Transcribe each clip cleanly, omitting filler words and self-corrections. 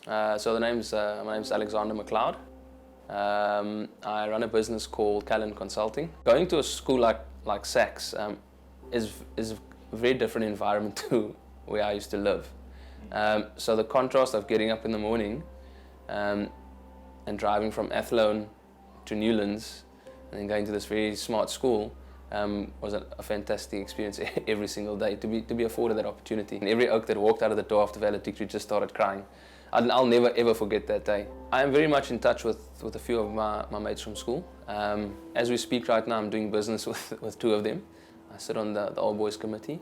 My name's Alexander McLeod. I run a business called Callan Consulting. Going to a school like SACS is a very different environment to where I used to live. So the contrast of getting up in the morning and driving from Athlone to Newlands and then going to this very smart school was a fantastic experience every single day to be afforded that opportunity. And every oak that walked out of the door after valedictory just started crying. I'll never ever forget that day. I am very much in touch with a few of my mates from school. As we speak right now, I'm doing business with two of them. I sit on the Old Boys Committee.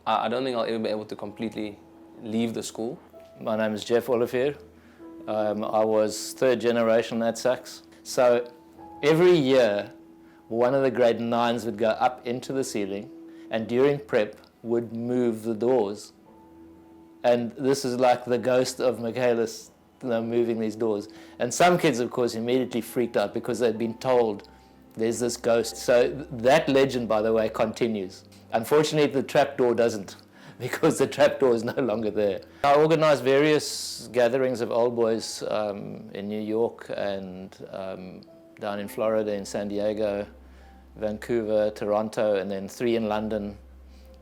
I don't think I'll ever be able to completely leave the school. My name is Jeff Olivier. I was third generation at SACS. So every year, one of the grade 9s would go up into the ceiling and during prep would move the doors. And this is like the ghost of Michaelis, moving these doors. And some kids, of course, immediately freaked out because they'd been told there's this ghost. So that legend, by the way, continues. Unfortunately, the trapdoor doesn't, because the trapdoor is no longer there. I organized various gatherings of old boys in New York and down in Florida, in San Diego, Vancouver, Toronto, and then 3 in London,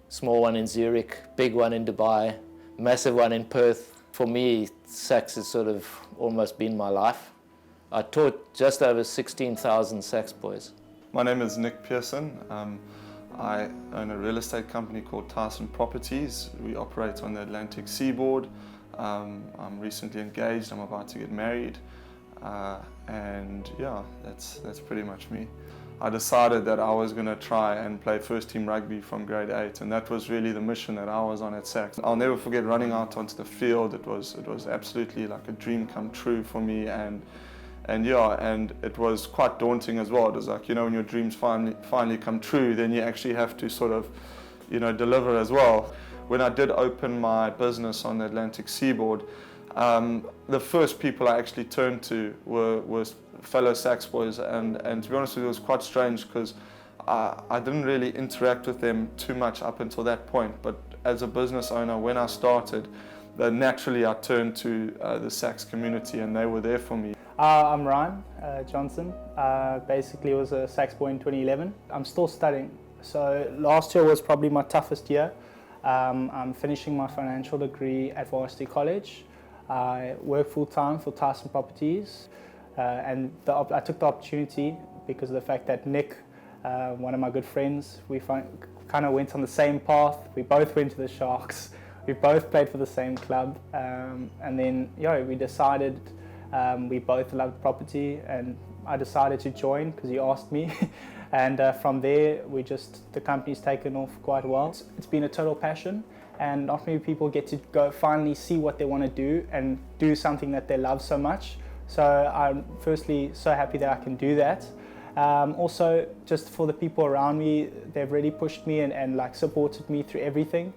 small one in Zurich, big one in Dubai, massive one in Perth. For me, SACS has sort of almost been my life. I taught just over 16,000 SACS boys. My name is Nick Pearson. I own a real estate company called Tyson Properties. We operate on the Atlantic seaboard. I'm recently engaged, I'm about to get married. And yeah, that's pretty much me. I decided that I was going to try and play first team rugby from grade 8, and that was really the mission that I was on at SACS. I'll never forget running out onto the field. It was absolutely like a dream come true for me, and it was quite daunting as well. It was like, when your dreams finally come true, then you actually have to sort of, deliver as well. When I did open my business on the Atlantic seaboard, the first people I actually turned to were fellow SACS boys, and to be honest with you, it was quite strange because I didn't really interact with them too much up until that point. But as a business owner, when I started, naturally I turned to the SACS community, and they were there for me. I'm Ryan Johnson. Basically was a SACS boy in 2011. I'm still studying, so last year was probably my toughest year. I'm finishing my financial degree at Varsity College. I work full-time for Tyson Properties, and I took the opportunity because of the fact that Nick, one of my good friends, we kind of went on the same path. We both went to the Sharks. We both played for the same club, and then we decided we both loved property, and I decided to join because he asked me. And from there, the company's taken off quite well. It's been a total passion, and not many people get to go finally see what they want to do and do something that they love so much. So I'm firstly so happy that I can do that. Also, just for the people around me, they've really pushed me and supported me through everything.